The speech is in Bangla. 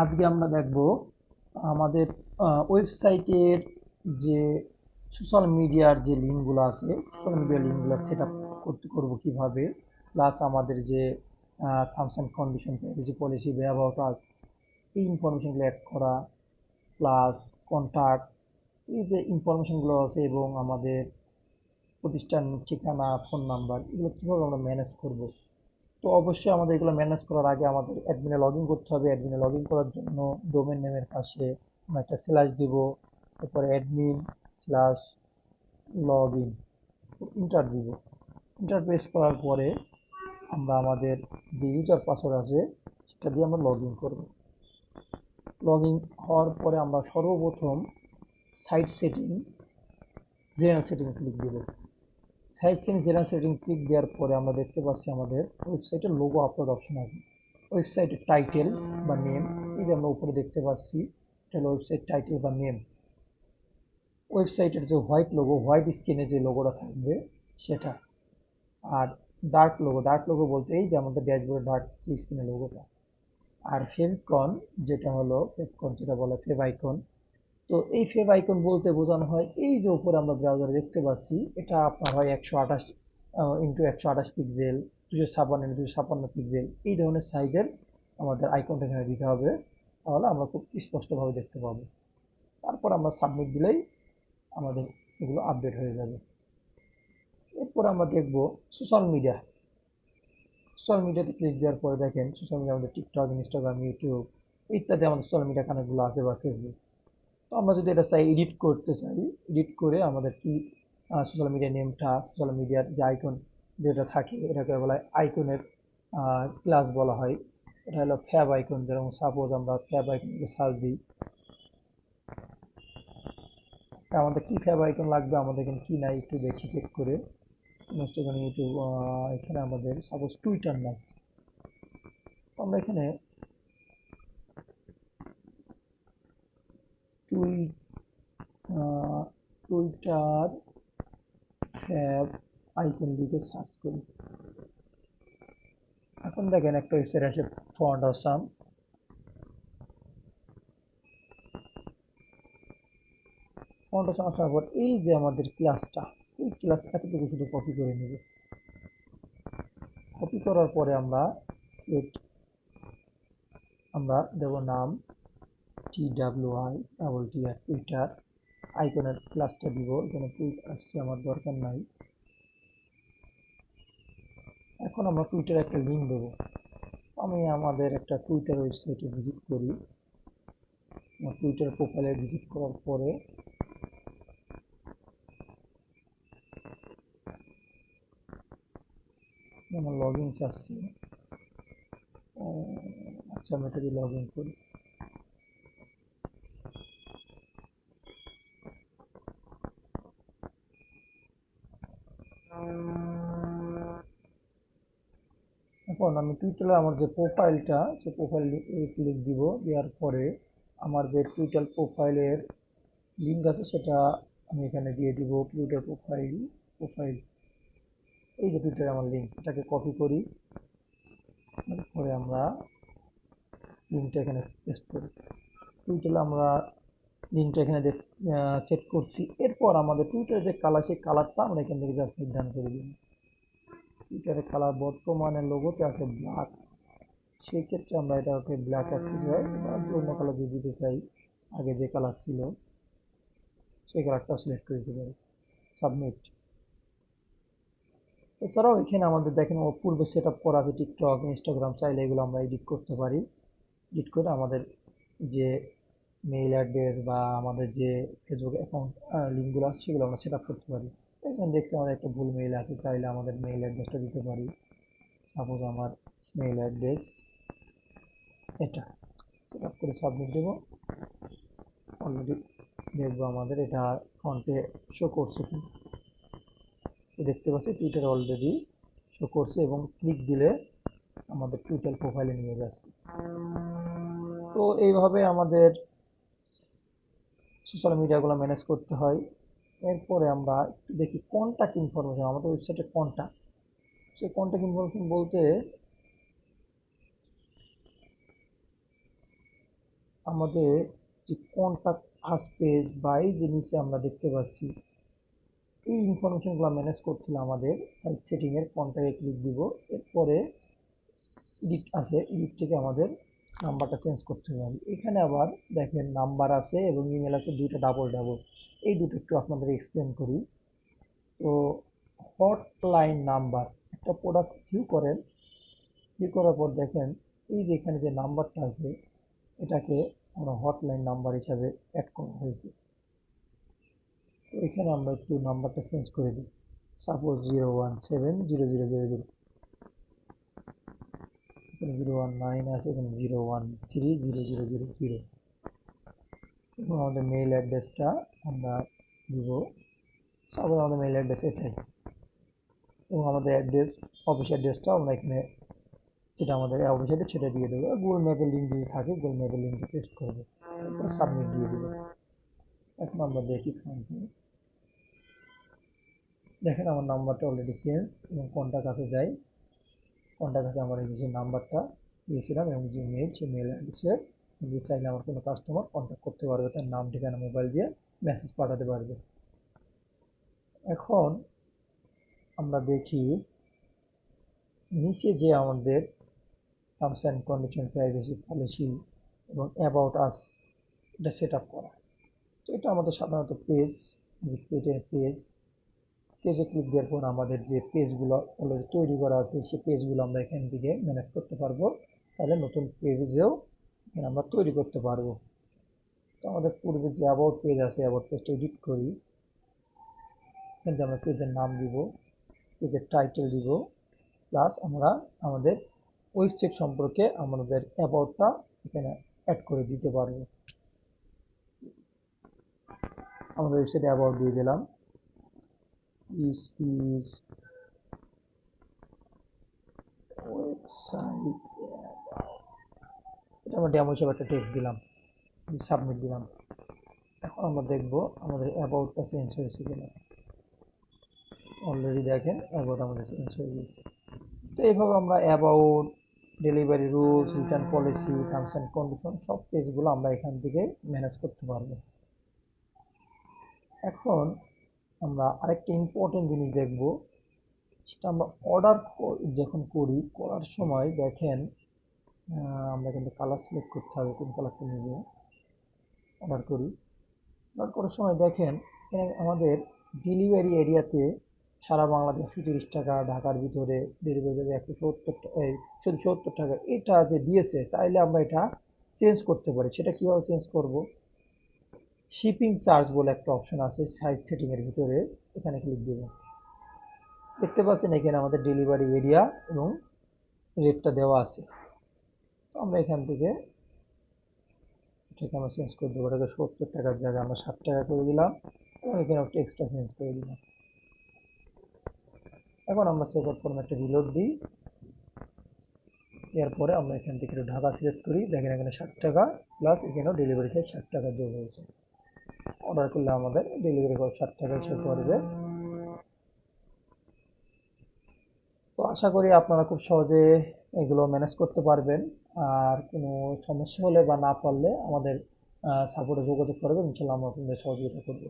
আজকে আমরা দেখব আমাদের ওয়েবসাইটের যে সোশ্যাল মিডিয়ার যে লিঙ্কগুলো আছে, সোশ্যাল মিডিয়ার লিঙ্কগুলো সেট আপ করবো কিভাবে, প্লাস আমাদের যে terms and condition, privacy policy, about us, এই ইনফরমেশনগুলো অ্যাড করা, প্লাস কন্ট্যাক্ট, এই যে ইনফরমেশনগুলো আছে এবং আমাদের প্রতিষ্ঠান ঠিকানা, ফোন নাম্বার, এগুলো কীভাবে আমরা ম্যানেজ করব। তো অবশ্যই আমাদের এগুলো ম্যানেজ করার আগে আমাদের অ্যাডমিনে লগ ইন করতে হবে। অ্যাডমিনে লগ ইন করার জন্য ডোমেন নেমের পাশে আমরা একটা স্ল্যাশ দিব, তারপরে admin slash log in, inter দিব। ইন্টার প্রেস করার পরে আমরা আমাদের যে ইউজার পাসওয়ার্ড আছে সেটা দিয়ে আমরা লগ ইন করবো। লগ ইন হওয়ার পরে আমরা সর্বপ্রথম site setting, general setting click দেবো। Site setting, general setting click দেওয়ার পরে আমরা দেখতে পাচ্ছি আমাদের ওয়েবসাইটের লোগো আপলোড অপশন আছে। ওয়েবসাইটের টাইটেল বা নেম, এই যে আমরা উপরে দেখতে পাচ্ছি, এটা হলো ওয়েবসাইট টাইটেল বা নেম। ওয়েবসাইটের যে হোয়াইট স্ক্রিনে যে লোগোটা থাকবে সেটা। আর ডার্ক লোগো বলতে এই যে আমাদের ড্যাশবোর্ডের ডার্ক স্ক্রিনের লোগোটা। আর ফেভিকন, যেটা হলো ফেভিকন, যেটা বলে ফেভ আইকন। তো এই ফেভ আইকন বলতে বোঝানো হয় এই যে উপরে আমরা ব্রাউজারে দেখতে পাচ্ছি, এটা আপনার হয় 128 ইন্টু 128 পিক্সেল, 256 ইন্টু 256 পিক্সেল, এই ধরনের সাইজের আমাদের আইকনটা এখানে দিতে হবে। তাহলে আমরা খুব স্পষ্টভাবে দেখতে পাবো। তারপর আমরা সাবমিট দিলেই আমাদের এগুলো আপডেট হয়ে যাবে। এরপর আমরা দেখব সোশ্যাল মিডিয়া। সোশ্যাল মিডিয়াতে ক্লিক দেওয়ার পরে দেখেন সোশ্যাল মিডিয়া আমাদের টিকটক, ইনস্টাগ্রাম, ইউটিউব ইত্যাদি আমাদের সোশ্যাল মিডিয়া কানেক্টগুলো আছে, বা ফেসবুক। তো আমরা যদি এটা চাই এডিট করতে চাই, এডিট করে আমাদের কি সোশ্যাল মিডিয়া নেমটা, সোশ্যাল মিডিয়ার যে আইকন যেটা থাকে এটাকে বলা হয় আইকনের ক্লাস বলা হয়। এটা হলো ফ্যাব আইকন। যেরকম সাপোজ আমরা ফ্যাব আইকনকে সার্চ দিই, আমাদের কি ফ্যাব আইকন লাগবে, আমাদের এখানে কি নাই একটু দেখি চেক করে। ইনস্টাগ্রাম, ইউটিউব, এখানে আমাদের সাপোজ টুইটার নাই, আমরা এখানে টুই টুইটার ফ্যাব আইকন লিখে সার্চ করি। এখন দেখেন একটা ওয়েবসাইট আসে, ফন্ট আসাম। ফন্ট আসাম আসার পর এই যে আমাদের ক্লাসটা, এই ক্লাস এতটুকু শুধু কপি করে নেব। কপি করার পরে আমরা দেব নাম TWI টুইটার। আইকনের ক্লাসটা দিব, এখানে টুইট আসছে আমার দরকার নাই। এখন আমরা টুইটার একটা লিঙ্ক দেবো। আমি আমাদের একটা টুইটার ওয়েবসাইটে ভিজিট করি। আমার টুইটার প্রোফাইলে ভিজিট করার পরে আমার লগ ইন চাচ্ছি। আচ্ছা, আমি এটা দিয়ে লগ ইন করি। এখন আমি টুইটারে আমার যে প্রোফাইলটা, সে প্রোফাইল ক্লিক দিব। দেওয়ার পরে আমার যে টুইটার প্রোফাইলের লিঙ্ক আছে সেটা আমি এখানে দিয়ে দিব। টুইটার প্রোফাইল, এই যে টুইটারে আমার লিঙ্ক, এটাকে কপি করি। এরপরে আমরা লিঙ্কটা এখানে পেস্ট করি। টুইটারে আমরা লিঙ্কটা এখানে সেট করছি। এরপর আমাদের টুইটারের যে কালার, সেই কালারটা আমরা এখান থেকে জাস্ট নির্ধারণ করে দিই। টুইটারের কালার বর্তমানে লোগোতে আছে ব্ল্যাক, সেই ক্ষেত্রে আমরা এটাকে ব্ল্যাক রাখতে চাই, বা অন্য কালার যদি দিতে চাই, আগে যে কালার ছিল সেই কালারটা সিলেক্ট করে দিতে পারি। সাবমিট। এছাড়াও এখানে আমাদের দেখেন পূর্বে সেট আপ করা আছে টিকটক, ইনস্টাগ্রাম, চাইলে এগুলো আমরা এডিট করতে পারি। এডিট করে আমাদের যে মেইল অ্যাড্রেস বা আমাদের যে ফেসবুক অ্যাকাউন্ট লিঙ্কগুলো আছে সেগুলো আমরা সেট আপ করতে পারি। এখানে দেখছি আমাদের একটা ভুল মেইল আছে, চাইলে আমাদের মেইল অ্যাড্রেসটা দিতে পারি। সাপোজ আমার মেইল অ্যাড্রেস এটা, সেট আপ করে সাবমিট দেবো। অলরেডি দেখবো আমাদের এটা ফ্রন্টে শো করছে কি। দেখতে পাচ্ছি টুইটার অলরেডি শো করছে, এবং ক্লিক দিলে আমাদের টুইটার প্রোফাইলে নিয়ে যাচ্ছে। তো এইভাবে আমাদের সোশ্যাল মিডিয়াগুলো ম্যানেজ করতে হয়। এরপরে আমরা একটু দেখি কন্ট্যাক্ট ইনফরমেশন, আমাদের ওয়েবসাইটে কন্ট্যাক্ট। সেই কন্ট্যাক্ট ইনফরমেশন বলতে আমাদের যে কন্টাক্ট আস পেজ বা এই যে নিচে আমরা দেখতে পাচ্ছি এই ইনফরমেশনগুলো ম্যানেজ করতে হলে আমাদের সাইট সেটিং এর কন্টাক্টে ক্লিক দিব। এরপরে এডিট আছে, এডিট থেকে আমাদের নাম্বারটা চেঞ্জ করতে হবে। এখানে আবার দেখেন নাম্বার আছে এবং ইমেল আছে, দুইটা ডাবল ডাবল। এই দুটো একটু আপনাদের এক্সপ্লেন করি। তো হটলাইন নাম্বার, একটা প্রোডাক্ট ভিউ করেন, ভিউ করার পর দেখেন এই যে এখানে যে নাম্বারটা আছে এটাকে আমরা হটলাইন নাম্বার হিসাবে অ্যাড করা হয়েছে। তো এখানে আমরা একটু নাম্বারটা চেঞ্জ করে দিই, সাপোজ 0170000, এখানে 019 আছে, এখানে 0130000। এবং আমাদের মেইল অ্যাড্রেসটা আমরা দিব, সাপোজ আমাদের মেইল অ্যাড্রেস এটাই, এবং আমাদের অ্যাড্রেস অফিস অ্যাড্রেসটা আমরা এখানে যেটা আমাদের অফিস অ্যাড্রেস সেটা দিয়ে দেবো। গুগল ম্যাপের লিঙ্ক যদি থাকে গুগল ম্যাপের লিঙ্কটা পেস্ট করবো, তারপরে সাবমিট দিয়ে দেবো। এখন আমরা দেখি ফ্রন্টে, দেখেন আমার নাম্বারটা অলরেডি চেঞ্জ এবং কন্টাক্ট কাছে যাই, কন্টাক্ট কাছে আমার এই যে নাম্বারটা দিয়েছিলাম এবং যে মেল সেই মেল অ্যাড্রেসে চাইলে আমার কোনো কাস্টমার কন্ট্যাক্ট করতে পারবে, তার নাম ঠিকানা মোবাইল দিয়ে মেসেজ পাঠাতে পারবে। এখন আমরা দেখি নিচে যে আমাদের terms and condition, privacy policy এবং অ্যাবাউট আস, এটা সেট আপ করা। তো এটা আমাদের সাধারণত পেজ, পেজ পেজে ক্লিক দেওয়ার পর আমাদের যে পেজগুলো অলরেডি তৈরি করা আছে সেই পেজগুলো আমরা এখান থেকে ম্যানেজ করতে পারবো। চাইলে নতুন পেজেও এখানে আমরা তৈরি করতে পারবো। তো আমাদের পূর্বে যে অ্যাবাউট পেজ আছে, অ্যাবাউট পেজটা এডিট করি, এখান থেকে আমরা পেজের নাম দিব, পেজের টাইটেল দিব, প্লাস আমরা আমাদের ওয়েবসাইট সম্পর্কে আমাদের অ্যাবাউটটা এখানে অ্যাড করে দিতে পারবো। আমাদের ওয়েবসাইটে অ্যাবাউট দিয়ে দিলাম, দিস ইজ ওয়েবসাইট, এটা আমরা ডেমো হিসেবে একটা টেক্সট দিলাম, সাবমিট দিলাম। এখন আমরা দেখব আমাদের অ্যাবাউটটা চেঞ্জ হয়েছে কিনা। অলরেডি দেখেন অ্যাবাউট আমাদের চেঞ্জ হয়ে গেছে। তো এইভাবে আমরা about, delivery rules, return policy, terms and condition সব পেজগুলো আমরা এখান থেকে ম্যানেজ করতে পারবো। এখন আমরা আরেকটা ইম্পর্টেন্ট জিনিস দেখব, সেটা আমরা অর্ডার যখন করার সময় দেখেন আমরা কিন্তু কালার সিলেক্ট করতে হবে, কোন কালারটা নেব। অর্ডার করার সময় দেখেন এখানে আমাদের ডেলিভারি এরিয়াতে সারা বাংলাদেশ 130 টাকা, ঢাকার ভিতরে ডেলিভারি 170 টাকা, এটা যে দিয়েছে চাইলে আমরা এটা চেঞ্জ করতে পারি। সেটা কিভাবে চেঞ্জ করব, শিপিং চার্জ বলে একটা অপশন আছে সাইট সেটিং এর ভিতরে, এখানে ক্লিক দেব। দেখতে পাচ্ছেন এখানে আমাদের ডেলিভারি এরিয়া এবং রেটটা দেওয়া আছে। তো আমরা এখান থেকে এটাকে আমরা চেঞ্জ করে দেবো, এটাকে 70 টাকার জায়গায় আমরা 60 টাকা করে দিলাম এবং এখানে একটা এক্সট্রা চেঞ্জ করে দিলাম। এখন আমরা চেক আউট ফর্ম একটা রিলোড দিই, এরপরে আমরা এখান থেকে একটু ঢাকা সিলেক্ট করি, দেখেন এখানে 60 টাকা প্লাস এখানেও ডেলিভারি চার্জ 60 টাকা যোগ হয়েছে। অর্ডার করলে আমাদের ডেলিভারি খরচ 60 টাকা এসে পড়বে। তো আশা করি আপনারা খুব সহজে এগুলো ম্যানেজ করতে পারবেন। আর কোনো সমস্যা হলে বা না পারলে আমাদের সাপোর্টে যোগাযোগ করবেন, ইনশাল্লাহ আমরা আপনাদের সহযোগিতা করবো।